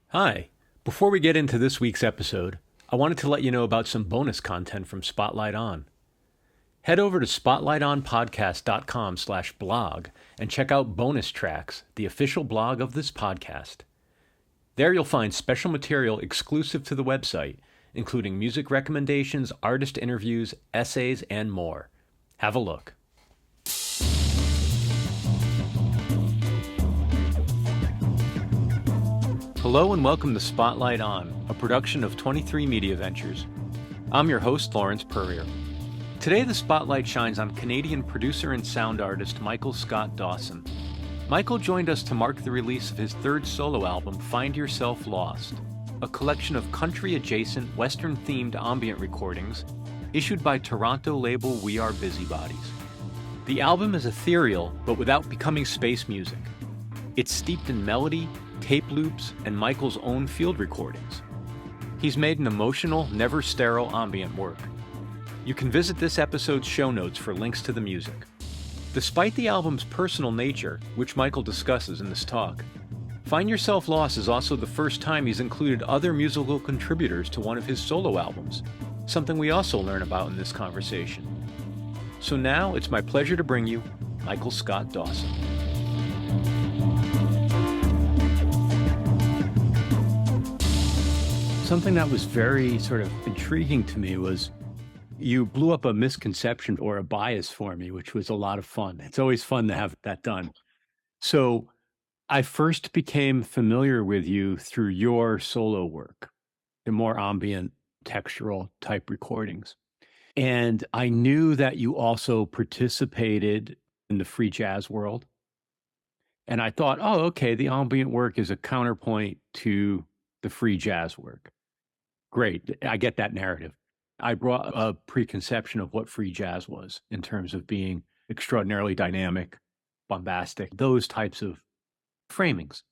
Hi. Before we get into this week's episode, I wanted to let you know about some bonus content from Spotlight On. Head over to spotlightonpodcast.com/blog and check out Bonus Tracks, the official blog of this podcast. There you'll find special material exclusive to the website, including music recommendations, artist interviews, essays, and more. Have a look. Hello and welcome to Spotlight On, a production of 23 Media Ventures. I'm your host, Lawrence Purrier. Today the spotlight shines on Canadian producer and sound artist Michael Scott Dawson. Michael joined us to mark the release of his third solo album, Find Yourself Lost, a collection of country-adjacent, Western-themed ambient recordings issued by Toronto label We Are Busybodies. The album is ethereal, but without becoming space music. It's steeped in melody, tape loops, and Michael's own field recordings. He's made an emotional, never sterile ambient work. You can visit this episode's show notes for links to the music. Despite the album's personal nature, which Michael discusses in this talk, Find Yourself Lost is also the first time he's included other musical contributors to one of his solo albums, something we also learn about in this conversation. So now it's my pleasure to bring you Michael Scott Dawson. Something that was very sort of intriguing to me was you blew up a misconception or a bias for me, which was a lot of fun. It's always fun to have that done. So I first became familiar with you through your solo work, the more ambient, textural type recordings. And I knew that you also participated in the free jazz world. And I thought, oh, okay, the ambient work is a counterpoint to the free jazz work. Great. I get that narrative. I brought a preconception of what free jazz was in terms of being extraordinarily dynamic, bombastic, those types of framings.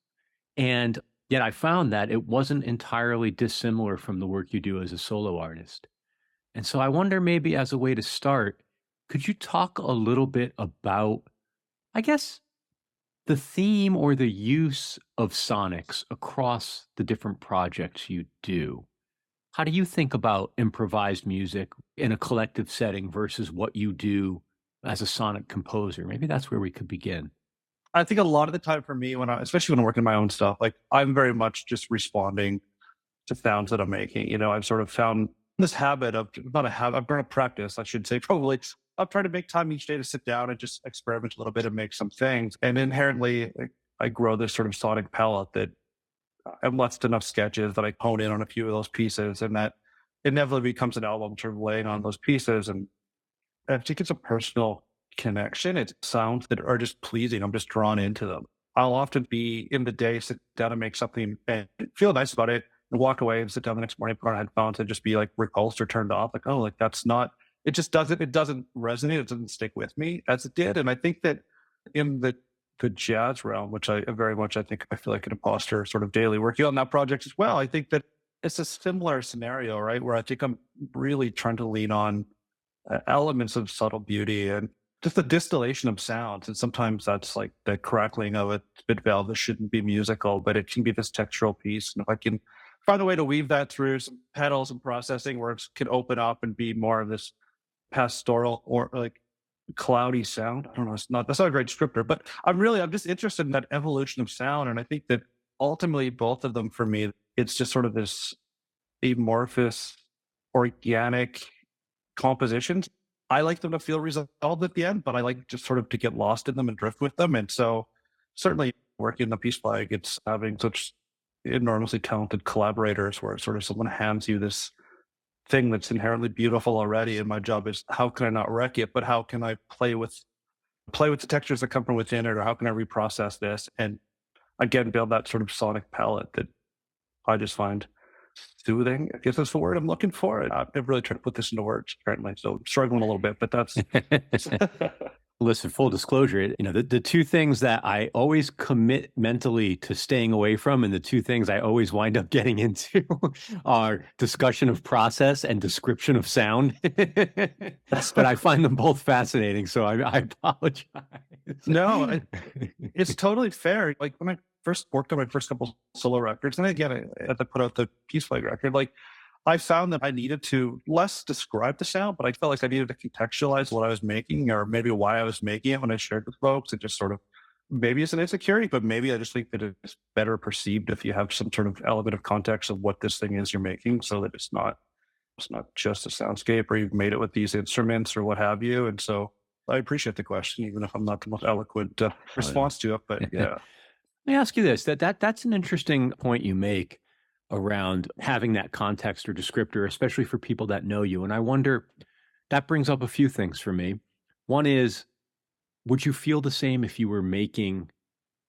And yet I found that it wasn't entirely dissimilar from the work you do as a solo artist. And so I wonder, maybe as a way to start, could you talk a little bit about, I guess, the theme or the use of sonics across the different projects you do? How do you think about improvised music in a collective setting versus what you do as a sonic composer? Maybe that's where we could begin. I think a lot of the time for me, especially when I'm working my own stuff, like I'm very much just responding to sounds that I'm making. You know, I've sort of found this habit of, not a habit, I've grown a practice, I should say, probably. I'm trying to make time each day to sit down and just experiment a little bit and make some things. And inherently, I grow this sort of sonic palette that I've left enough sketches that I hone in on a few of those pieces, and that inevitably becomes an album sort of laying on those pieces. And I think it's a personal connection. It's sounds that are just pleasing. I'm just drawn into them. I'll often be in the day, sit down and make something and feel nice about it, and walk away and sit down the next morning, put on headphones and just be like repulsed or turned off. Like, oh, like that's not, it doesn't resonate. It doesn't stick with me as it did. And I think that in the jazz realm, which I very much, I feel like an imposter sort of daily working on that project as well. I think that it's a similar scenario, right? Where I think I'm really trying to lean on elements of subtle beauty and just the distillation of sounds. And sometimes that's like the crackling of a spit valve that shouldn't be musical, but it can be this textural piece. And if I can find a way to weave that through some pedals and processing where it can open up and be more of this pastoral or like cloudy sound. I don't know. That's not a great descriptor, but I'm just interested in that evolution of sound. And I think that ultimately both of them for me, it's just sort of this amorphous, organic compositions. I like them to feel resolved at the end, but I like just sort of to get lost in them and drift with them. And so certainly working in the Peace Flag, it's having such enormously talented collaborators where sort of someone hands you this thing that's inherently beautiful already. And my job is, how can I not wreck it, but how can I play with the textures that come from within it, or how can I reprocess this and again build that sort of sonic palette that I just find soothing, I guess that's the word I'm looking for. I've really tried to put this into words apparently, so I'm struggling a little bit, but that's Listen, full disclosure, the two things that I always commit mentally to staying away from, and the two things I always wind up getting into are discussion of process and description of sound. But I find them both fascinating, so I apologize. No, it's totally fair. Like when I first worked on my first couple solo records, and again, I had to put out the Peace Flag record, like I found that I needed to less describe the sound, but I felt like I needed to contextualize what I was making or maybe why I was making it when I shared with folks. It just sort of maybe it's an insecurity, but maybe I just think that it's better perceived if you have some sort of element of context of what this thing is you're making so that it's not just a soundscape or you've made it with these instruments or what have you. And so I appreciate the question, even if I'm not the most eloquent Oh, no. response to it. But yeah, Let me ask you this, that's an interesting point you make around having that context or descriptor, especially for people that know you. And I wonder, that brings up a few things for me. One is, would you feel the same if you were making,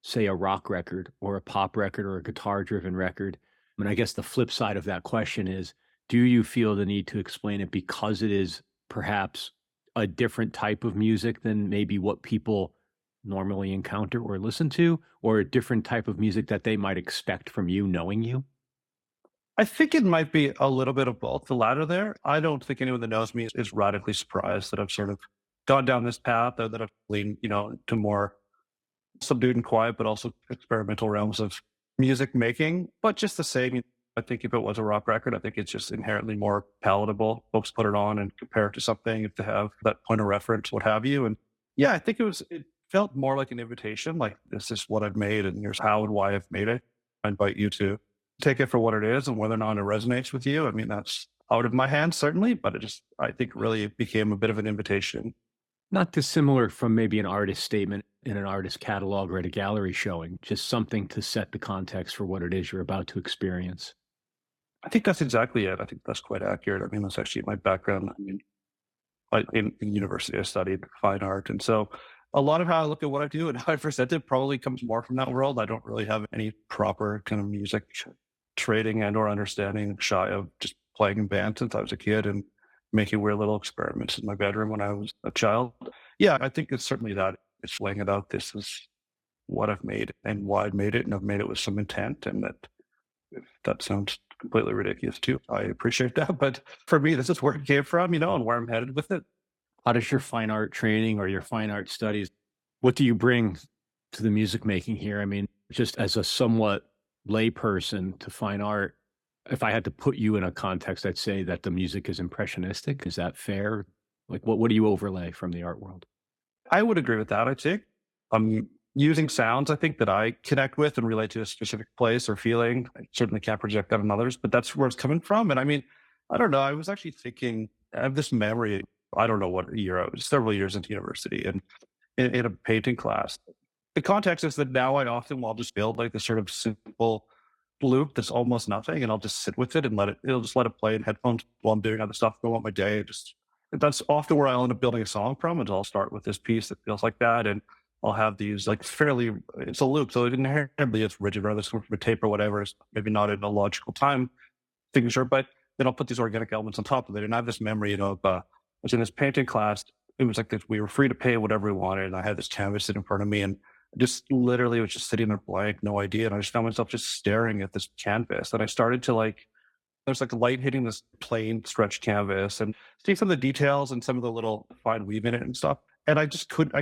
say, a rock record or a pop record or a guitar driven record? I mean, I guess the flip side of that question is, do you feel the need to explain it because it is perhaps a different type of music than maybe what people normally encounter or listen to, or a different type of music that they might expect from you knowing you? I think it might be a little bit of both. The latter there, I don't think anyone that knows me is radically surprised that I've sort of gone down this path or that I've leaned, to more subdued and quiet, but also experimental realms of music making. But just the same, I think if it was a rock record, I think it's just inherently more palatable. Folks put it on and compare it to something if they have that point of reference, what have you. And yeah, I think it felt more like an invitation, like this is what I've made and here's how and why I've made it. I invite you to take it for what it is and whether or not it resonates with you. I mean, that's out of my hands, certainly, but I think really became a bit of an invitation. Not dissimilar from maybe an artist statement in an artist catalog or at a gallery showing, just something to set the context for what it is you're about to experience. I think that's exactly it. I think that's quite accurate. I mean, that's actually my background. I mean, in university, I studied fine art. And so a lot of how I look at what I do and how I present it probably comes more from that world. I don't really have any proper kind of music trading and or understanding shy of just playing in bands since I was a kid and making weird little experiments in my bedroom when I was a child. Yeah, I think it's certainly that. It's laying it out. This is what I've made and why I made it. And I've made it with some intent. And that if that sounds completely ridiculous too, I appreciate that. But for me, this is where it came from, and where I'm headed with it. How does your fine art training or your fine art studies, what do you bring to the music making here? I mean, just as a somewhat layperson to fine art, if I had to put you in a context, I'd say that the music is impressionistic. Is that fair? Like, what do you overlay from the art world? I would agree with that. I think I'm using sounds, I think, that I connect with and relate to a specific place or feeling. I certainly can't project that on others, but that's where it's coming from. And I mean, I don't know. I was actually thinking, I have this memory. I don't know what year I was, several years into university, and in a painting class. The context is that now I often will just build like this sort of simple loop that's almost nothing, and I'll just sit with it and it'll just let it play in headphones while I'm doing other stuff, go about my day. Just that's often where I'll end up building a song from, and I'll start with this piece that feels like that, and I'll have these like fairly, it's a loop, so inherently it's rigid, rather than from a tape or whatever. It's maybe not in a logical time signature, but then I'll put these organic elements on top of it. And I have this memory, of I was in this painting class. It was like this, we were free to pay whatever we wanted, and I had this canvas sitting in front of me, and just literally was just sitting there blank, no idea. And I just found myself just staring at this canvas. And I started to like, there's like light hitting this plain stretched canvas and seeing some of the details and some of the little fine weave in it and stuff. And I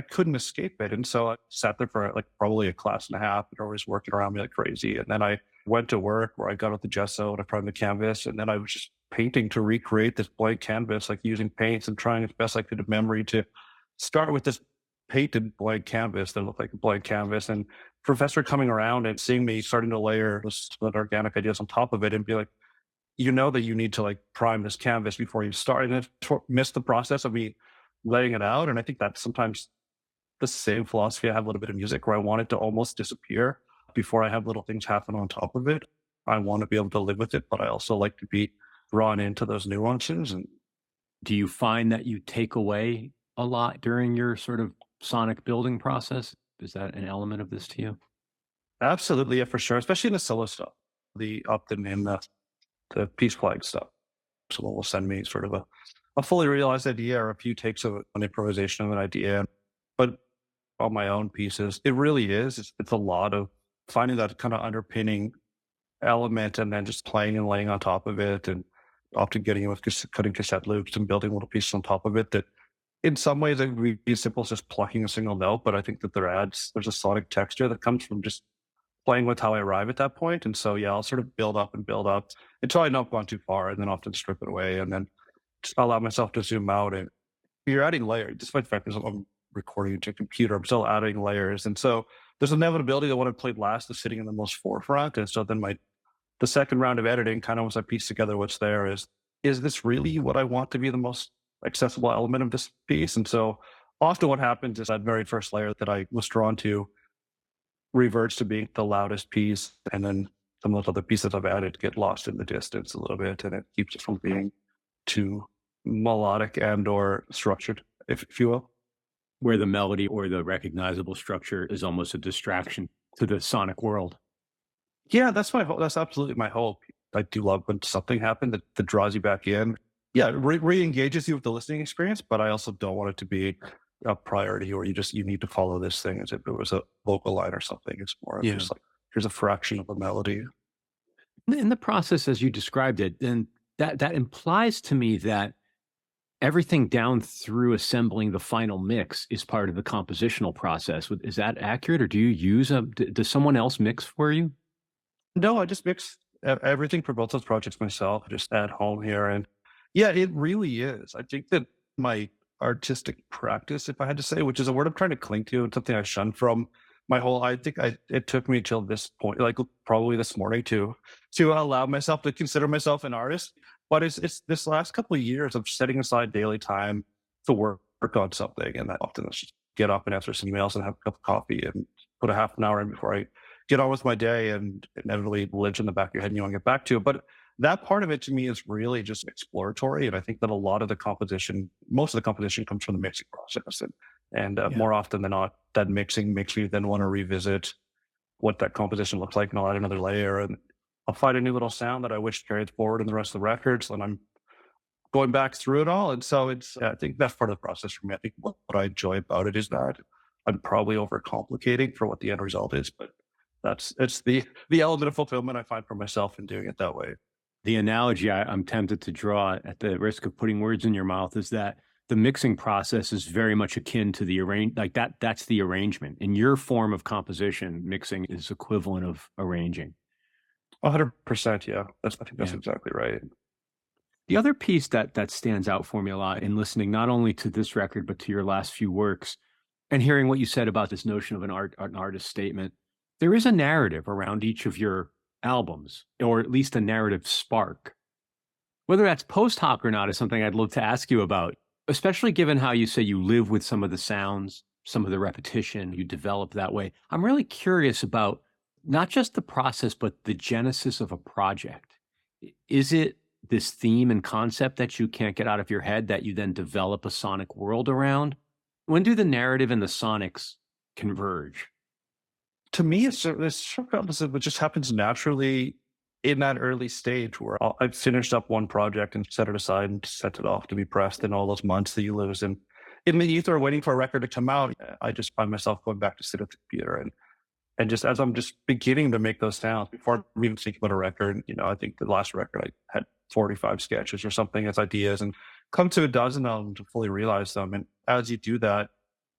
couldn't escape it. And so I sat there for like probably a class and a half, and always working around me like crazy. And then I went to work where I got out the gesso and I primed the canvas. And then I was just painting to recreate this blank canvas, like using paints and trying as best I could of memory to start with this painted blank canvas that looked like a blank canvas. And professor coming around and seeing me starting to layer this organic ideas on top of it and be like, you know that you need to like prime this canvas before you start. And it missed the process of me laying it out. And I think that's sometimes the same philosophy I have a little bit of music, where I want it to almost disappear before I have little things happen on top of it. I want to be able to live with it, but I also like to be drawn into those nuances. And Do you find that you take away a lot during your sort of sonic building process? Is that an element of this to you? absolutely, yeah, for sure, especially in the solo stuff, the up and in the peace flag stuff. Someone will send me sort of a fully realized idea or a few takes of an improvisation of an idea. But on my own pieces, it really is. It's a lot of finding that kind of underpinning element and then just playing and laying on top of it, and often getting in with cutting cassette loops and building little pieces on top of it that in some ways it would be as simple as just plucking a single note, but I think that there's a sonic texture that comes from just playing with how I arrive at that point. And so yeah, I'll sort of build up until I know I've gone too far, and then often strip it away and then just allow myself to zoom out. And you're adding layers, despite the fact that I'm recording to a computer, I'm still adding layers. And so there's inevitability that what I played last is sitting in the most forefront. And so then the second round of editing, kind of once I piece together what's there, is this really what I want to be the most accessible element of this piece? And so often what happens is that very first layer that I was drawn to reverts to being the loudest piece. And then some of those other pieces I've added get lost in the distance a little bit, and it keeps it from being too melodic and or structured, if you will. Where the melody or the recognizable structure is almost a distraction to the sonic world. Yeah, that's my hope. That's absolutely my hope. I do love when something happens that draws you back in. Yeah, it re-engages you with the listening experience, but I also don't want it to be a priority or you need to follow this thing as if it was a vocal line or something. It's more of Yeah. just like here's a fraction of a melody. In the process as you described it, then that implies to me that everything down through assembling the final mix is part of the compositional process. Is that accurate, or do you use does someone else mix for you? No, I just mix everything for both those projects myself, just at home here. And yeah, it really is. I think that my artistic practice, if I had to say, which is a word I'm trying to cling to and something I shun from my whole, it took me till this point, like probably this morning to allow myself to consider myself an artist. But it's this last couple of years of setting aside daily time to work on something. And that often is just get up and answer some emails and have a cup of coffee and put a half an hour in before I get on with my day, and inevitably lives in the back of your head and you want to get back to it. But that part of it to me is really just exploratory. And I think that a lot of the composition, most of the composition comes from the mixing process. And Yeah. more often than not, that mixing makes me then want to revisit what that composition looks like, and I'll add another layer, and I'll find a new little sound that I wish carried forward in the rest of the records. And I'm going back through it all. And so I think that's part of the process for me. I think what I enjoy about it is that I'm probably overcomplicating for what the end result is, but it's the element of fulfillment I find for myself in doing it that way. The analogy I'm tempted to draw, at the risk of putting words in your mouth, is that the mixing process is very much akin to the like that's the arrangement. In your form of composition, mixing is equivalent of arranging. 100%. Yeah. I think that's Yeah. exactly right. The other piece that stands out for me a lot in listening not only to this record but to your last few works, and hearing what you said about this notion of an artist statement, there is a narrative around each of your albums, or at least a narrative spark. Whether that's post hoc or not is something I'd love to ask you about, especially given how you say you live with some of the sounds, some of the repetition, you develop that way. I'm really curious about not just the process, but the genesis of a project. Is it this theme and concept that you can't get out of your head that you then develop a sonic world around? When do the narrative and the sonics converge? To me, it's this sort of opposite, which just happens naturally in that early stage where I've finished up one project and set it aside and sent it off to be pressed in all those months that you lose in the ether waiting for a record to come out. I just find myself going back to sit at the computer and just as I'm just beginning to make those sounds before I'm even thinking about a record. I think the last record I had 45 sketches or something as ideas, and come to a dozen of them to fully realize them. And as you do that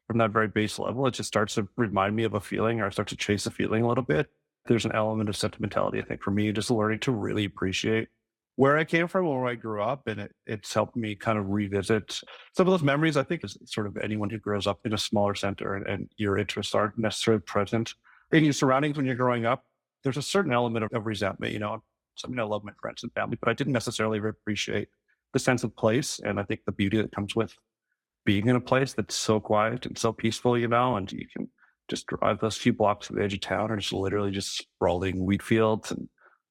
from that very base level, it just starts to remind me of a feeling, or I start to chase a feeling a little bit. There's an element of sentimentality, I think, for me, just learning to really appreciate where I came from, where I grew up. And it's helped me kind of revisit some of those memories. I think as sort of anyone who grows up in a smaller center, and your interests aren't necessarily present in your surroundings when you're growing up, there's a certain element of resentment. I love my friends and family, but I didn't necessarily appreciate the sense of place. And I think the beauty that comes with being in a place that's so quiet and so peaceful, and you can just drive those few blocks to the edge of town and it's literally just sprawling wheat fields and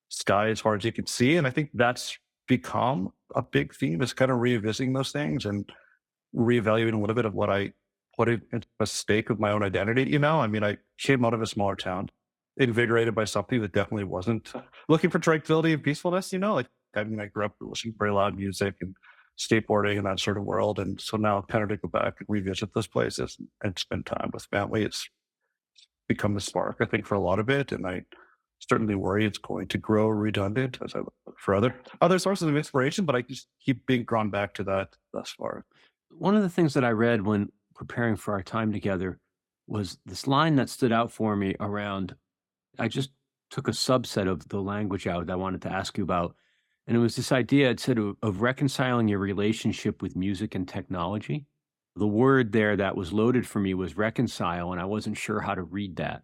sky as far as you can see. And I think that's become a big theme, is kind of revisiting those things and reevaluating a little bit of what I put into a stake of my own identity. I came out of a smaller town, invigorated by something that definitely wasn't looking for tranquility and peacefulness. I grew up listening to very loud music and skateboarding and that sort of world. And so now kind of to go back and revisit those places and spend time with family, it's become the spark, I think, for a lot of it. And I certainly worry it's going to grow redundant as I look for other sources of inspiration, but I just keep being drawn back to that thus far. One of the things that I read when preparing for our time together was this line that stood out for me around I just took a subset of the language out that I wanted to ask you about. And it was this idea, it said, of reconciling your relationship with music and technology. The word there that was loaded for me was reconcile, and I wasn't sure how to read that.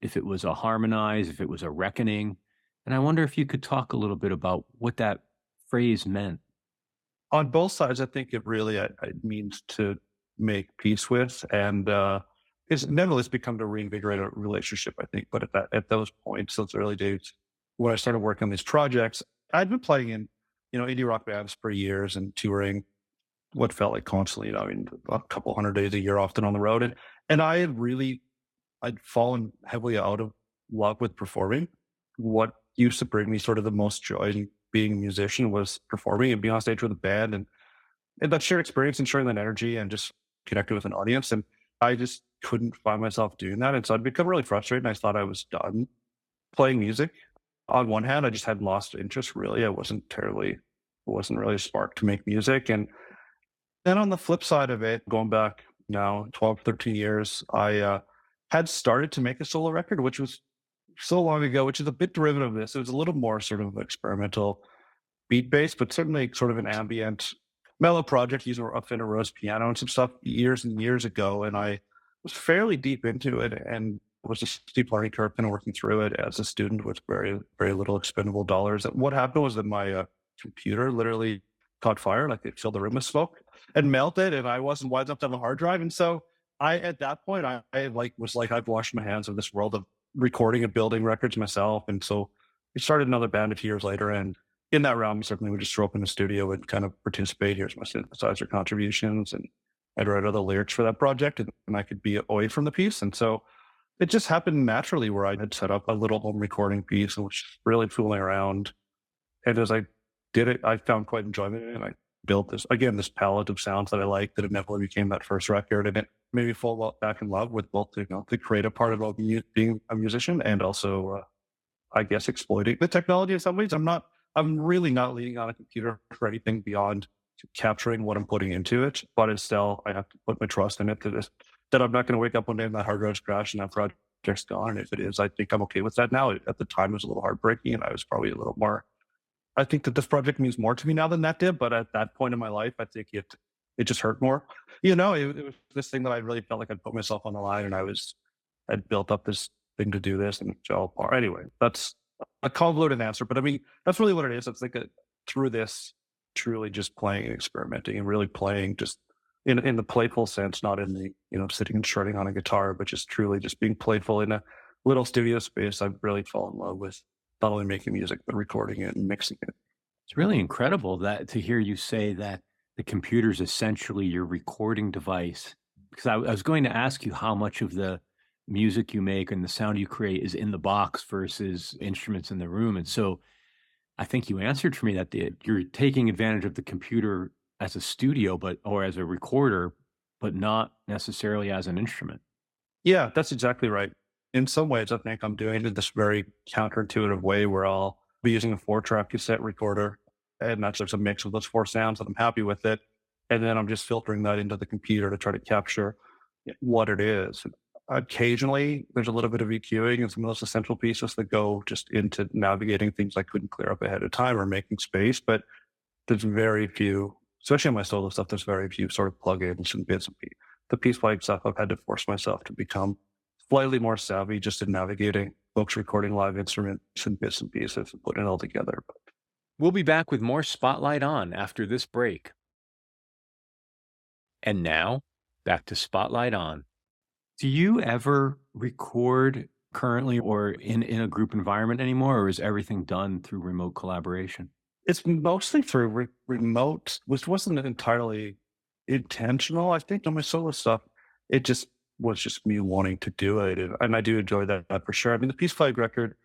If it was a harmonize, if it was a reckoning. And I wonder if you could talk a little bit about what that phrase meant. On both sides, I think it really it means to make peace with, and it's nevertheless become to reinvigorate a relationship. I think, but at those points, those early days when I started working on these projects, I'd been playing in indie rock bands for years and touring what felt like constantly. I mean, a couple hundred days a year, often on the road, and I'd fallen heavily out of love with performing. What used to bring me sort of the most joy in being a musician was performing and being on stage with a band and that shared experience and sharing that energy and just connecting with an audience. And I just couldn't find myself doing that. And so I'd become really frustrated and I thought I was done playing music. On one hand, I just had lost interest really. I wasn't really sparked to make music. And then on the flip side of it, going back now 12, 13 years, I had started to make a solo record, which was so long ago, which is a bit derivative of this. It was a little more sort of experimental beat based, but certainly sort of an ambient mellow project using a Fender Rose piano and some stuff years and years ago. And I was fairly deep into it and was a steep learning curve kind of working through it as a student with very, very little expendable dollars. And what happened was that my computer literally caught fire, like it filled the room with smoke and melted, and I wasn't wise enough to have a hard drive. And so at that point, I was like, I've washed my hands of this world of recording and building records myself. And so we started another band a few years later. And in that realm, certainly would just show up in the studio and kind of participate. Here's my synthesizer contributions. And I'd write other lyrics for that project and I could be away from the piece. And so it just happened naturally where I had set up a little home recording piece and was really fooling around. And as I did it, I found quite enjoyment in it. And I built this palette of sounds that I liked that inevitably became that first record. And it made me fall back in love with both the creative part of being a musician and also, I guess, exploiting the technology in some ways. I'm really not leaning on a computer for anything beyond capturing what I'm putting into it. But it's still, I have to put my trust in it that I'm not going to wake up one day and that hard drive's crashed and that project's gone. And if it is, I think I'm okay with that now. At the time, it was a little heartbreaking and I was probably a little more. I think that this project means more to me now than that did. But at that point in my life, I think it just hurt more. It was this thing that I really felt like I'd put myself on the line and I'd built up this thing to do this and it fell apart. Anyway, that's a convoluted answer, but I mean, that's really what it is. It's like through this, truly just playing and experimenting and really playing just in the playful sense, not in the, sitting and shredding on a guitar, but just truly just being playful in a little studio space. I've really fallen in love with not only making music, but recording it and mixing it. It's really incredible that to hear you say that the computer is essentially your recording device. Because I was going to ask you how much of the music you make and the sound you create is in the box versus instruments in the room. And so I think you answered for me that you're taking advantage of the computer as a studio, or as a recorder, but not necessarily as an instrument. Yeah, that's exactly right. In some ways, I think I'm doing it in this very counterintuitive way where I'll be using a 4-track cassette recorder and there's a mix of those 4 sounds and I'm happy with it. And then I'm just filtering that into the computer to try to capture what it is. Occasionally, there's a little bit of EQing and some of those essential pieces that go just into navigating things I couldn't clear up ahead of time or making space. But there's very few, especially on my solo stuff, there's very few sort of plugins and bits and pieces. The piece-wide stuff, I've had to force myself to become slightly more savvy just in navigating folks recording live instruments and bits and pieces and putting it all together. We'll be back with more Spotlight On after this break. And now, back to Spotlight On. Do you ever record currently or in a group environment anymore, or is everything done through remote collaboration? It's mostly through remote, which wasn't entirely intentional. I think on my solo stuff, it just was just me wanting to do it. And I do enjoy that for sure. I mean, the Peace Flag record,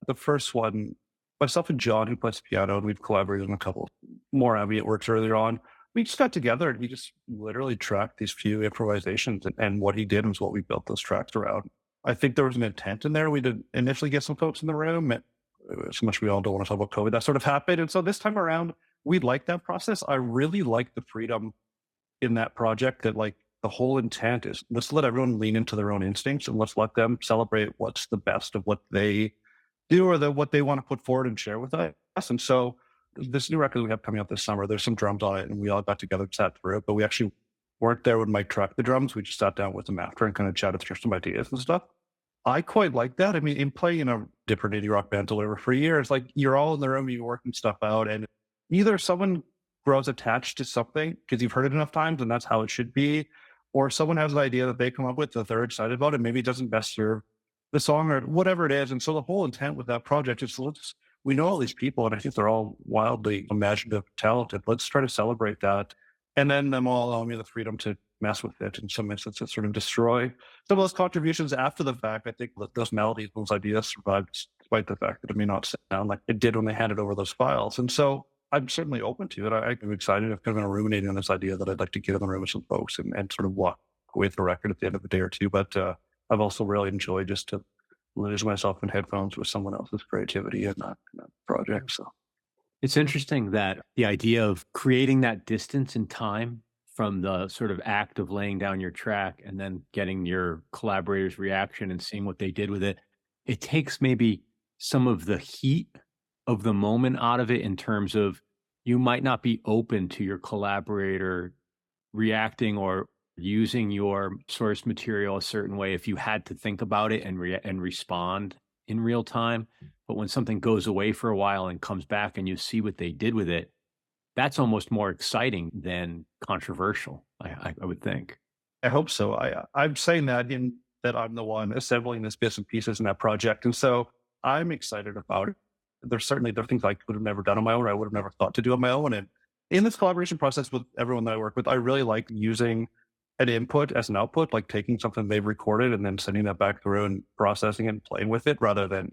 the first one, myself and John, who plays piano, and we've collaborated on a couple more ambient works earlier on. we just got together and we just literally tracked these few improvisations, and what he did was what we built those tracks around. I think there was an intent in there. We did initially get some folks in the room. And so much we all don't want to talk about COVID, that sort of happened. And so this time around, we like that process. I really like the freedom in that project that like the whole intent is let's let everyone lean into their own instincts and let's let them celebrate what's the best of what they do or what they want to put forward and share with us. And so this new record we have coming out this summer, there's some drums on it and we all got together and sat through it, but we actually weren't there when Mike tracked the drums. We just sat down with him after and kind of chatted through some ideas and stuff. I quite like that. I mean, in playing in a different indie rock band deliver for years, like you're all in the room, you're working stuff out, and either someone grows attached to something because you've heard it enough times and that's how it should be, or someone has an idea that they come up with that they're excited about and maybe it doesn't best serve the song or whatever it is. And so the whole intent with that project is we know all these people and I think they're all wildly imaginative, talented. Let's try to celebrate that. And then them all allowing me the freedom to mess with it in some instances, sort of destroy some of those contributions after the fact. I think that those melodies, those ideas survived despite the fact that it may not sound like it did when they handed over those files. And so I'm certainly open to it. I'm excited. I've kind of been ruminating on this idea that I'd like to get in the room with some folks and sort of walk away with the record at the end of a day or two. But I've also really enjoyed just to lose myself in headphones with someone else's creativity in that project. So It's interesting that the idea of creating that distance in time from the sort of act of laying down your track and then getting your collaborator's reaction and seeing what they did with it, it takes maybe some of the heat of the moment out of it in terms of you might not be open to your collaborator reacting or using your source material a certain way if you had to think about it and respond in real time. But when something goes away for a while and comes back and you see what they did with it, that's almost more exciting than controversial, I would think. I hope so. I'm saying that in that I'm the one assembling this bits and pieces in that project. And so I'm excited about it. There are things I could have never done on my own, or I would have never thought to do on my own. And in this collaboration process with everyone that I work with, I really like using an input as an output, like taking something they've recorded and then sending that back through and processing it and playing with it rather than,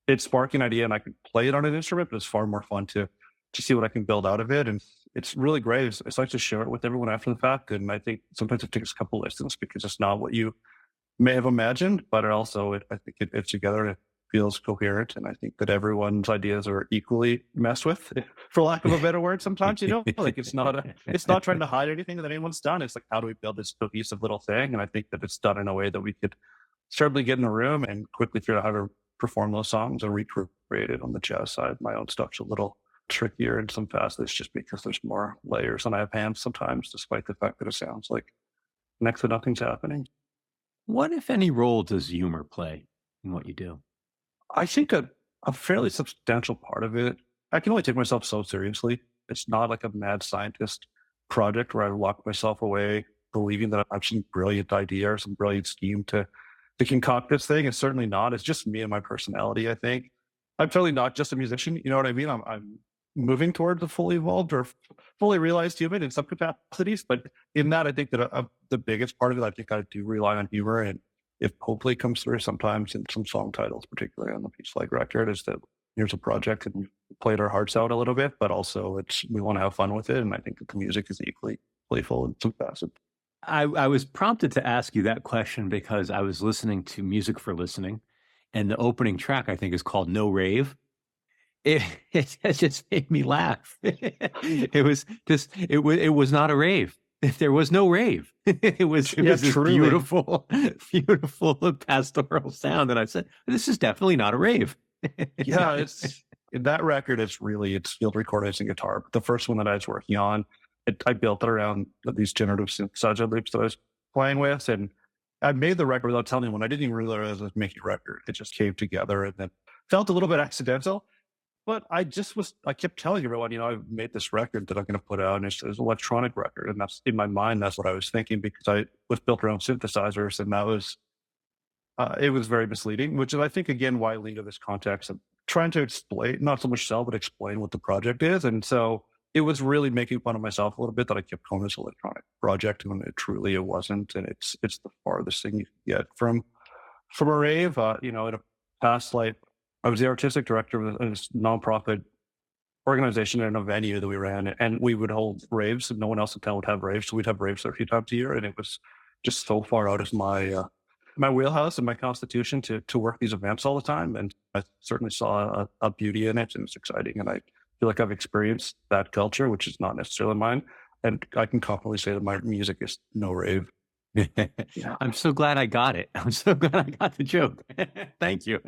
it's sparking an idea and I can play it on an instrument, but it's far more fun to see what I can build out of it. And it's really great. It's like to share it with everyone after the fact. And I think sometimes it takes a couple listens because it's not what you may have imagined, but I think it's together and it feels coherent. And I think that everyone's ideas are equally messed with, for lack of a better word. Sometimes, like it's not trying to hide anything that anyone's done. It's like, how do we build this cohesive little thing? And I think that it's done in a way that we could certainly get in a room and quickly figure out how to perform those songs and recreate it on the jazz side. My own stuff's a little trickier in some facets just because there's more layers and I have hands sometimes, despite the fact that it sounds like next to nothing's happening. What, if any, role does humor play in what you do? I think a fairly substantial part of it, I can only take myself so seriously. It's not like a mad scientist project where I lock myself away believing that I've some brilliant idea or some brilliant scheme to concoct this thing. It's certainly not. It's just me and my personality, I think. I'm totally not just a musician. You know what I mean? I'm moving towards a fully evolved or fully realized human in some capacities. But in that, I think that the biggest part of it, I think I do rely on humor. And if hopefully comes through sometimes in some song titles, particularly on the Peace Like record, is that here's a project and we played our hearts out a little bit, but also we want to have fun with it. And I think that the music is equally playful in some facets. I was prompted to ask you that question because I was listening to Music for Listening, and the opening track, I think, is called No Rave. It just made me laugh. It was not a rave. There was no rave. It was this beautiful, beautiful pastoral sound. And I said, this is definitely not a rave. Yeah, it's in that record, it's field recordings and guitar. The first one that I was working on, I built it around these generative synthesizer loops that I was playing with. And I made the record without telling anyone. I didn't even realize I was making a record. It just came together and then felt a little bit accidental. But I kept telling everyone, I've made this record that I'm going to put out, and it's an electronic record. And that's in my mind, that's what I was thinking because I was built around synthesizers. And that was, it was very misleading, which is, I think, again, why I lean to this context of trying to explain, not so much sell, but explain what the project is. And so it was really making fun of myself a little bit that I kept calling this electronic project when it wasn't. And it's the farthest thing you can get from a rave. In a past life, I was the artistic director of this nonprofit organization in a venue that we ran, and we would hold raves, and no one else in town would have raves. So we'd have raves there a few times a year, and it was just so far out of my wheelhouse and my constitution to work these events all the time. And I certainly saw a beauty in it, and it's exciting. And I feel like I've experienced that culture, which is not necessarily mine. And I can confidently say that my music is no rave. Yeah. I'm so glad I got it. I'm so glad I got the joke. Thank you.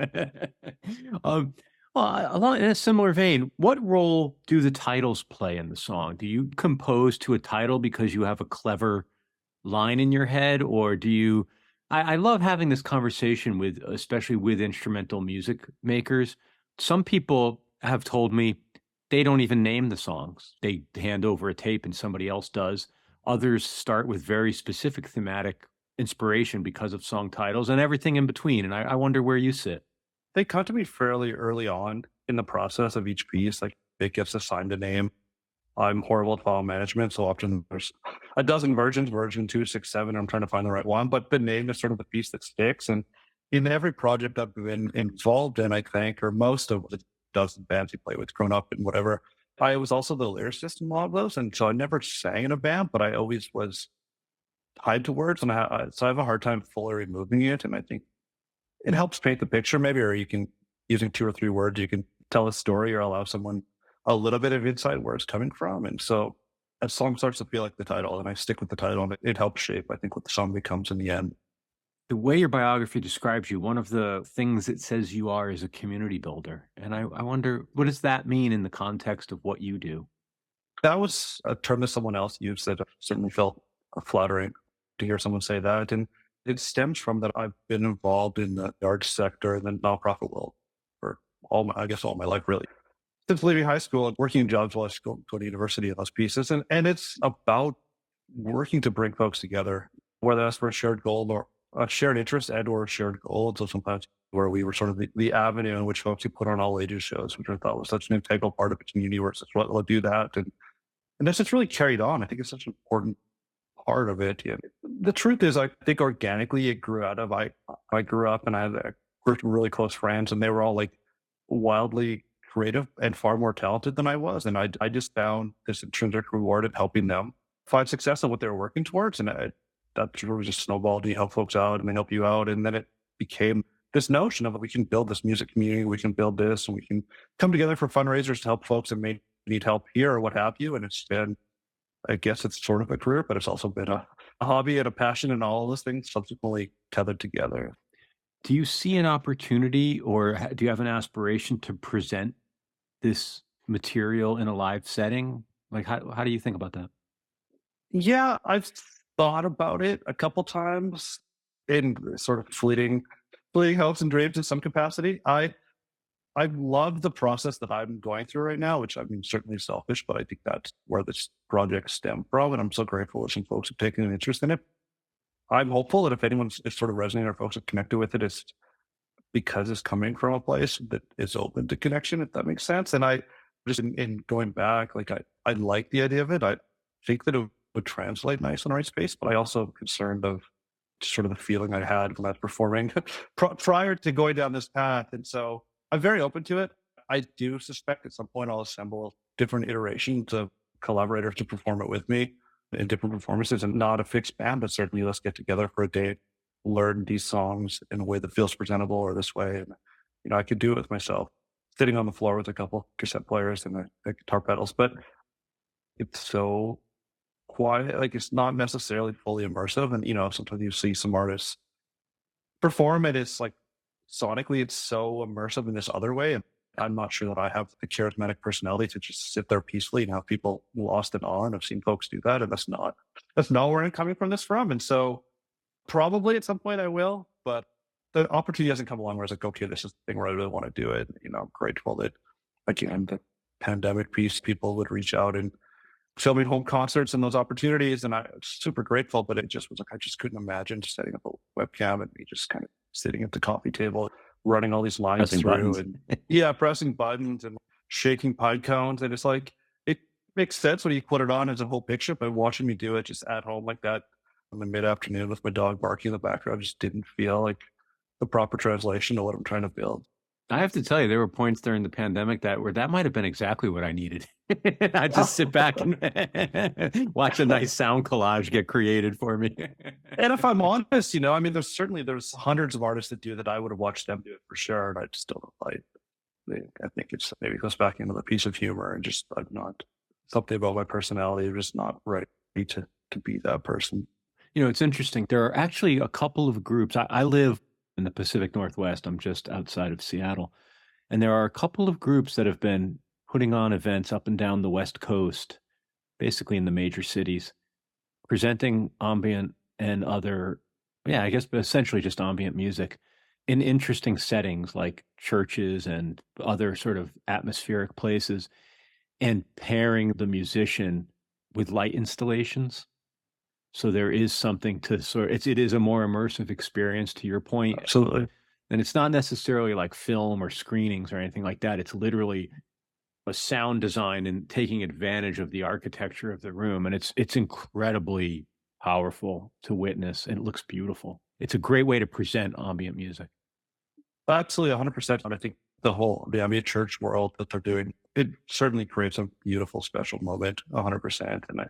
um, in a similar vein, what role do the titles play in the song? Do you compose to a title because you have a clever line in your head, or do you? I love having this conversation with, especially with instrumental music makers. Some people have told me they don't even name the songs. They hand over a tape and somebody else does. Others start with very specific thematic inspiration because of song titles and everything in between. And I wonder where you sit. They come to me fairly early on in the process of each piece. Like it gets assigned a name. I'm horrible at file management, so often there's a dozen versions, version 2, 6, 7. I'm trying to find the right one, but the name is sort of the piece that sticks. And in every project I've been involved in, I think, or most of the dozen bands you play with, grown up and whatever, I was also the lyricist in a lot of those, and so I never sang in a band, but I always was tied to words, and so I have a hard time fully removing it. And I think it helps paint the picture, maybe, or you can using 2 or 3 words, you can tell a story or allow someone a little bit of insight where it's coming from. And so a song starts to feel like the title, and I stick with the title, and it helps shape, I think, what the song becomes in the end. The way your biography describes you, one of the things it says you are is a community builder. And I wonder, what does that mean in the context of what you do? That was a term that someone else used that certainly felt flattering to hear someone say that. And it stems from that I've been involved in the arts sector and the nonprofit world for I guess all my life, really. Since leaving high school and working jobs while I was going to university and those pieces. And it's about working to bring folks together, whether that's for a shared goal or a shared interest and or a shared goal. And so sometimes where we were sort of the avenue in which folks could put on all ages shows, which I thought was such an integral part of the community where it's just, well, we'll do that. And that's just really carried on. I think it's such an important part of it. Yeah. The truth is, I think organically it grew out of, I grew up and I had a group of really close friends, and they were all like wildly creative and far more talented than I was. And I just found this intrinsic reward in helping them find success in what they were working towards. And that really just snowballed. You help folks out and they help you out. And then it became this notion of we can build this music community, we can build this, and we can come together for fundraisers to help folks that may need help here or what have you. And it's been, I guess it's sort of a career, but it's also been a hobby and a passion, and all of those things subsequently tethered together. Do you see an opportunity, or do you have an aspiration to present this material in a live setting? Like, how do you think about that? Yeah, I've thought about it a couple times in sort of fleeting hopes and dreams in some capacity. I love the process that I'm going through right now, which I mean certainly selfish, but I think that's where this project stemmed from, and I'm so grateful that some folks have taken an interest in it. I'm hopeful that if anyone is sort of resonating or folks have connected with it, it's because it's coming from a place that is open to connection, if that makes sense. And I just in going back, like I like the idea of it. I think that it would translate nice in the right space, but I also am concerned of sort of the feeling I had when I was performing prior to going down this path. And so I'm very open to it. I do suspect at some point I'll assemble different iterations of collaborators to perform it with me in different performances, and not a fixed band, but certainly let's get together for a day, learn these songs in a way that feels presentable or this way. And, I could do it with myself, sitting on the floor with a couple cassette players and the guitar pedals, but it's so quiet. Like it's not necessarily fully immersive. And, sometimes you see some artists perform it. It's like sonically, it's so immersive in this other way. And I'm not sure that I have the charismatic personality to just sit there peacefully and have people lost in awe. And I've seen folks do that. And that's not where I'm coming from this from. And so probably at some point I will, but the opportunity hasn't come along where I was like, okay, this is the thing where I really want to do it. I'm grateful that again, the pandemic piece, people would reach out and filming home concerts and those opportunities. And I'm super grateful, but it just was like, I just couldn't imagine just setting up a webcam and me just kind of sitting at the coffee table, running all these lines Pressing through buttons. and pressing buttons and shaking pine cones. And it's like, it makes sense when you put it on as a whole picture, but watching me do it just at home like that in the mid-afternoon with my dog barking in the background just didn't feel like the proper translation of what I'm trying to build. I have to tell you, there were points during the pandemic that might have been exactly what I needed. I just sit back and watch a nice sound collage get created for me. And if I'm honest, I mean, there's hundreds of artists that do that. I would have watched them do it for sure, and I just don't like. I think it's maybe it goes back into the piece of humor, and just I'm not something about my personality. I'm just not ready to be that person. It's interesting. There are actually a couple of groups. I live in the Pacific Northwest. I'm just outside of Seattle. And there are a couple of groups that have been putting on events up and down the West Coast, basically in the major cities, presenting ambient and other, yeah, I guess essentially just ambient music in interesting settings like churches and other sort of atmospheric places, and pairing the musician with light installations. So there is something to it is a more immersive experience, to your point. Absolutely. And it's not necessarily like film or screenings or anything like that. It's literally a sound design and taking advantage of the architecture of the room. And it's incredibly powerful to witness, and it looks beautiful. It's a great way to present ambient music. Absolutely, 100%. And I think the ambient church world that they're doing, it certainly creates a beautiful, special moment, 100%. And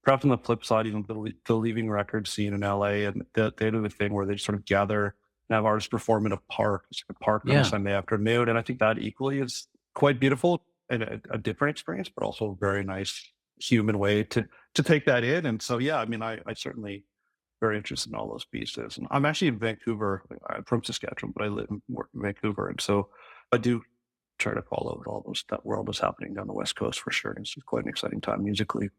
perhaps on the flip side, even the Leaving Record scene in LA, and they do a thing where they sort of gather and have artists perform in a park. It's like a park on a Sunday afternoon. And I think that equally is quite beautiful and a different experience, but also a very nice human way to take that in. And so, yeah, I mean, I certainly very interested in all those pieces. And I'm actually in Vancouver. I'm from Saskatchewan, but I live and work in Vancouver. And so I do try to follow all those that world is happening on the West Coast for sure. It's quite an exciting time musically.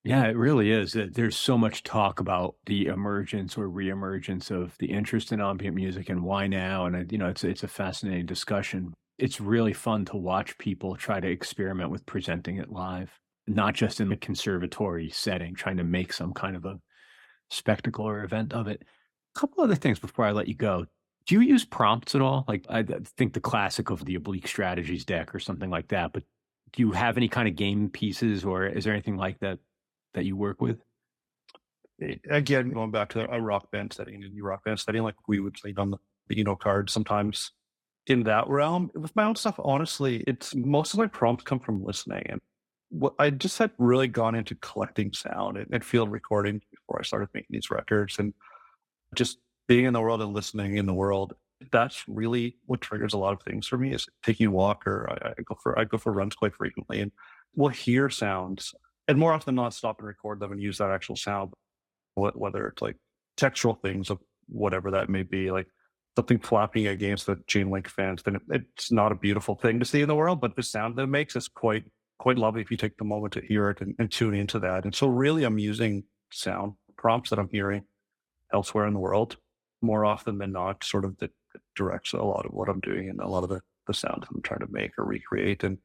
Yeah, it really is. There's so much talk about the emergence or reemergence of the interest in ambient music and why now. And it's a fascinating discussion. It's really fun to watch people try to experiment with presenting it live, not just in a conservatory setting, trying to make some kind of a spectacle or event of it. A couple other things before I let you go. Do you use prompts at all? Like I think the classic of the oblique strategies deck or something like that. But do you have any kind of game pieces, or is there anything like that you work with? Again, going back to a rock band setting, a rock band setting, like we would play on the card sometimes in that realm. With my own stuff, honestly, it's most of my prompts come from listening. And what I just had really gone into collecting sound and field recording before I started making these records, and just being in the world and listening in the world. That's really what triggers a lot of things for me, is taking a walk, or I go for runs quite frequently, and we'll hear sounds, and more often than not stop and record them and use that actual sound, whether it's like textual things of whatever that may be, like something flapping against the chain link fence, then it's not a beautiful thing to see in the world, but the sound that it makes is quite lovely if you take the moment to hear it and tune into that. And so really I'm using sound prompts that I'm hearing elsewhere in the world more often than not, sort of that directs a lot of what I'm doing and a lot of the sounds I'm trying to make or recreate. And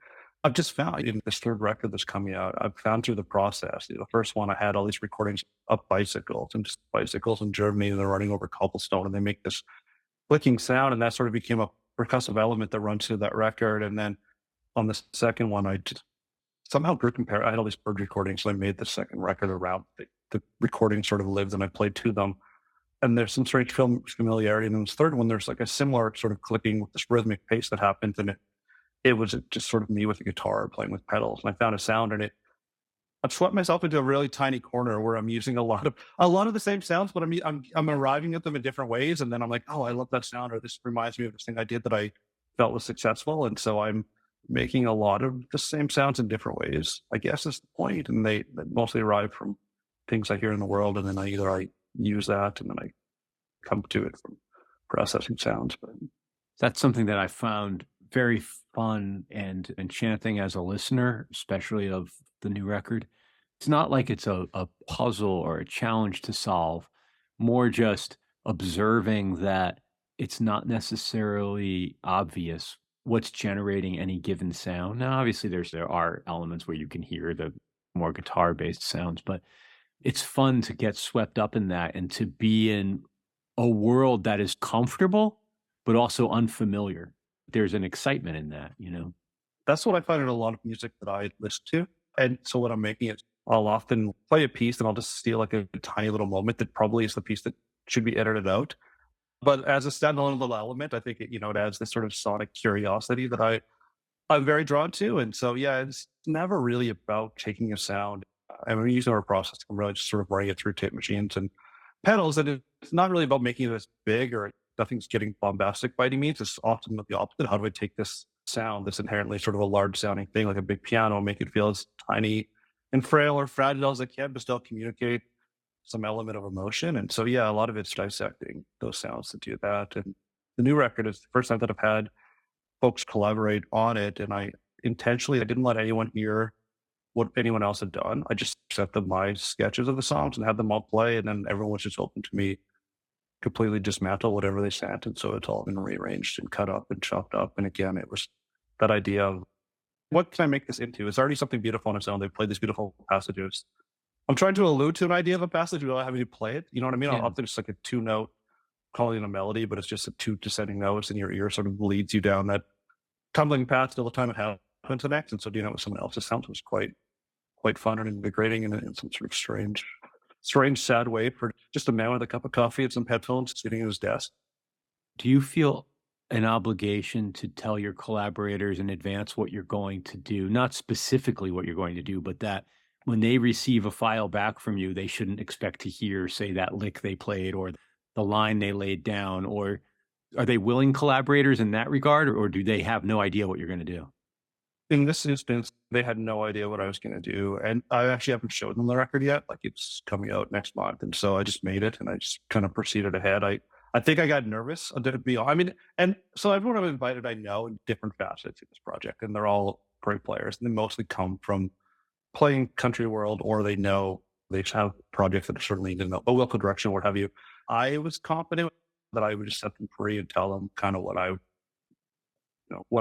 I've just found in this third record that's coming out, I've found through the process, the first one I had all these recordings of bicycles and just bicycles in Germany, and they're running over cobblestone and they make this clicking sound. And that sort of became a percussive element that runs through that record. And then on the second one, I just somehow grew compare. I had all these bird recordings. So I made the second record around the recording sort of lived and I played to them. And there's some strange film familiarity. And then this third one, there's like a similar sort of clicking with this rhythmic pace that happens. And it was just sort of me with a guitar playing with pedals. And I found a sound in it. I've swept myself into a really tiny corner where I'm using a lot of the same sounds, but I'm arriving at them in different ways. And then I'm like, oh, I love that sound, or this reminds me of this thing I did that I felt was successful. And so I'm making a lot of the same sounds in different ways, I guess is the point. And they mostly arrive from things I hear in the world. And then I use that and then I come to it from processing sounds. But That's something that I found very fun and enchanting as a listener, especially of the new record. It's not like it's a puzzle or a challenge to solve, more just observing that it's not necessarily obvious what's generating any given sound. Now, obviously, there are elements where you can hear the more guitar based sounds, but it's fun to get swept up in that and to be in a world that is comfortable, but also unfamiliar. There's an excitement in that. that's what I find in a lot of music that I listen to. And so when I'm making it, I'll often play a piece and I'll just steal like a tiny little moment that probably is the piece that should be edited out. But as a standalone little element, I think it adds this sort of sonic curiosity that I'm very drawn to. And so, yeah, it's never really about taking a sound. And when we use our process, I'm really just sort of running it through tape machines and pedals. And it's not really about making it as big or nothing's getting bombastic by any means. It's often the opposite. How do I take this sound that's inherently sort of a large sounding thing like a big piano and make it feel as tiny and frail or fragile as I can, but still communicate some element of emotion. And so, yeah, a lot of it's dissecting those sounds to do that. And the new record is the first time that I've had folks collaborate on it. And I didn't let anyone hear what anyone else had done. I just sent them my sketches of the songs and had them all play. And then everyone was just open to me completely dismantle whatever they sent. And so it's all been rearranged and cut up and chopped up. And again, it was that idea of what can I make this into? It's already something beautiful on its own. They've played these beautiful passages. I'm trying to allude to an idea of a passage without having to play it. You know what I mean? I'll Yeah. often just like a two note, calling it a melody, but it's just a two descending notes, and your ear sort of leads you down that tumbling path till the time it happens next. And so doing it with someone else's sounds was quite fun and invigorating in some sort of strange, sad way for just a man with a cup of coffee and some headphones sitting at his desk. Do you feel an obligation to tell your collaborators in advance what you're going to do? Not specifically what you're going to do, but that when they receive a file back from you, they shouldn't expect to hear, say, that lick they played or the line they laid down? Or are they willing collaborators in that regard, or do they have no idea what you're going to do? In this instance, they had no idea what I was going to do. And I actually haven't showed them the record yet. Like it's coming out next month. And so I just made it and I just kind of proceeded ahead. I think I got nervous. I mean, and so everyone I've invited, I know in different facets of this project, and they're all great players. And they mostly come from playing country world, or they know they have projects that are certainly in a local direction, what have you. I was confident that I would just set them free and tell them kind of what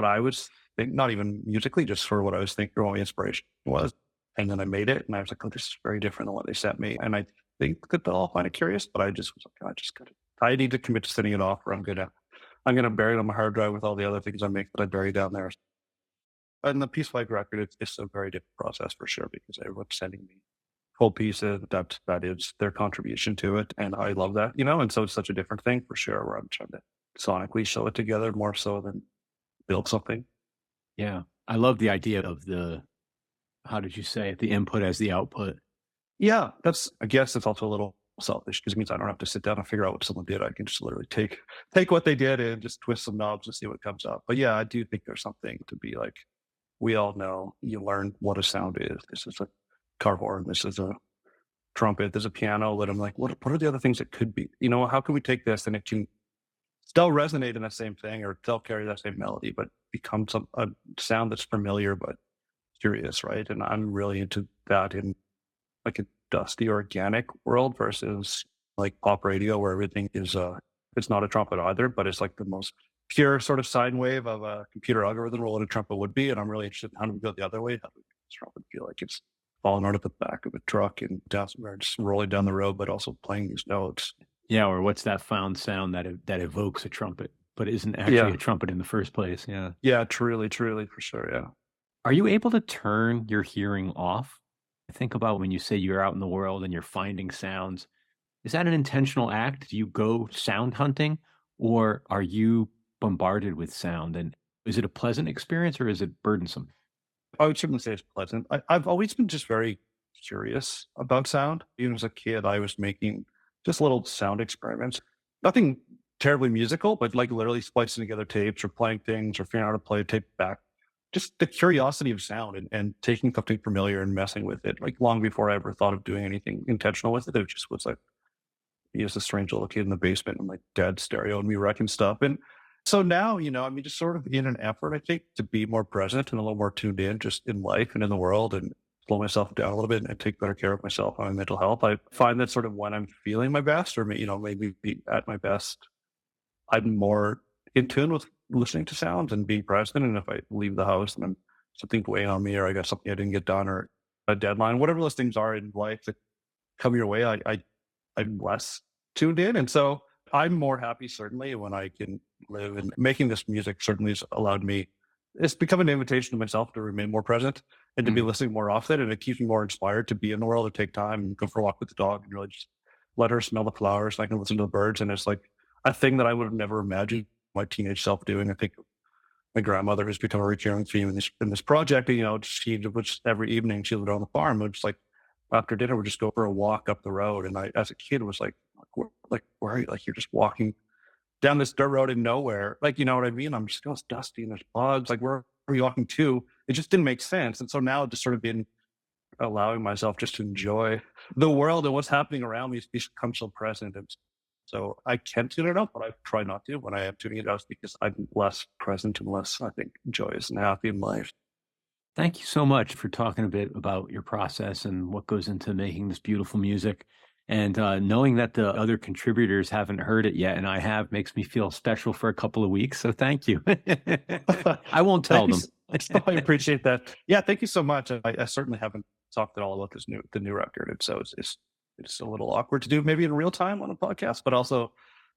I was think not even musically, just sort of what I was thinking, or what my inspiration was. And then I made it, and I was like, "Oh, this is very different than what they sent me." And I think that they'll all find it curious, but I just was like, I need to commit to sending it off, or I'm gonna bury it on my hard drive with all the other things I make that I bury down there. And the Peace Flag record, it's a very different process for sure because everyone's sending me whole pieces that is their contribution to it, and I love that, And so it's such a different thing for sure, where I'm trying to sonically show it together more so than build something. Yeah. I love the idea of how did you say it? The input as the output. Yeah, I guess it's also a little selfish because it means I don't have to sit down and figure out what someone did. I can just literally take what they did and just twist some knobs and see what comes up. But yeah, I do think there's something to be like, we all know you learn what a sound is. This is a car horn, this is a trumpet, there's a piano, that I'm like, what are the other things it could be? How can we take this and it can still resonate in that same thing or still carry that same melody, but become a sound that's familiar but curious, right? And I'm really into that in like a dusty organic world versus like pop radio where everything is it's not a trumpet either, but it's like the most pure sort of sine wave of a computer algorithm or what a trumpet would be. And I'm really interested in how do we go the other way? How do we make this trumpet feel like it's falling out of the back of a truck and down somewhere, just rolling down the road, but also playing these notes. Yeah, or what's that found sound that evokes a trumpet, but isn't actually Yeah. a trumpet in the first place? Yeah. Yeah, truly, for sure. Yeah. Are you able to turn your hearing off? Think about when you say you're out in the world and you're finding sounds. Is that an intentional act? Do you go sound hunting, or are you bombarded with sound? And is it a pleasant experience or is it burdensome? I would certainly say it's pleasant. I've always been just very curious about sound. Even as a kid, I was making just little sound experiments. Nothing terribly musical, but like literally splicing together tapes or playing things or figuring out how to play a tape back. Just the curiosity of sound and taking something familiar and messing with it. Like long before I ever thought of doing anything intentional with it, it just was like, he was a strange little kid in the basement and my dad's stereo and me wrecking stuff. And so now, I mean, just sort of in an effort, I think, to be more present and a little more tuned in just in life and in the world and slow myself down a little bit and take better care of myself and my mental health. I find that sort of when I'm feeling my best or, maybe be at my best, I'm more in tune with listening to sounds and being present. And if I leave the house and I'm something's weighing on me or I got something I didn't get done or a deadline, whatever those things are in life that come your way, I'm less tuned in. And so I'm more happy certainly when I can live and making this music certainly has allowed me. It's become an invitation to myself to remain more present and to be listening more often. And it keeps me more inspired to be in the world and take time and go for a walk with the dog and really just let her smell the flowers. And I can listen to the birds. And it's like, a thing that I would have never imagined my teenage self doing. I think my grandmother, who's become a recurring theme in this project, she would just every evening she lived on the farm, would just like after dinner, would just go for a walk up the road. And I, as a kid, was where are you? Like, you're just walking down this dirt road in nowhere. Like, you know what I mean? I'm just, it's dusty and there's bugs. Like, where are you walking to? It just didn't make sense. And so now I've just sort of been allowing myself just to enjoy the world and what's happening around me, become so present. And so I can tune it up, but I try not to when I am tuning it out, because I'm less present and less, I think, joyous and happy in life. Thank you so much for talking a bit about your process and what goes into making this beautiful music. And knowing that the other contributors haven't heard it yet, and I have, makes me feel special for a couple of weeks. So thank you. I won't tell them. I appreciate that. Yeah, thank you so much. I certainly haven't talked at all about the new record, and so it's a little awkward to do maybe in real time on a podcast, but also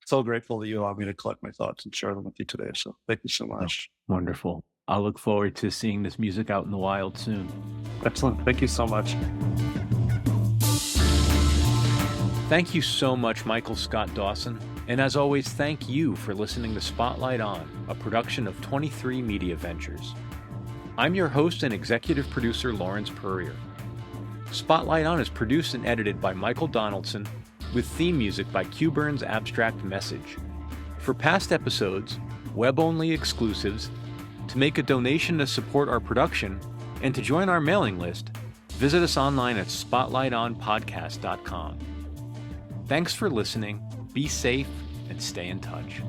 so grateful that you allowed me to collect my thoughts and share them with you today. So thank you so much. Oh, wonderful. I'll look forward to seeing this music out in the wild soon. Excellent. Thank you so much. Thank you so much, Michael Scott Dawson. And as always, thank you for listening to Spotlight On, a production of 23 Media Ventures. I'm your host and executive producer, Lawrence Purrier. Spotlight On is produced and edited by Michael Donaldson, with theme music by Q-Burn's Abstract Message. For past episodes, web-only exclusives, to make a donation to support our production, and to join our mailing list, visit us online at spotlightonpodcast.com. Thanks for listening, be safe, and stay in touch.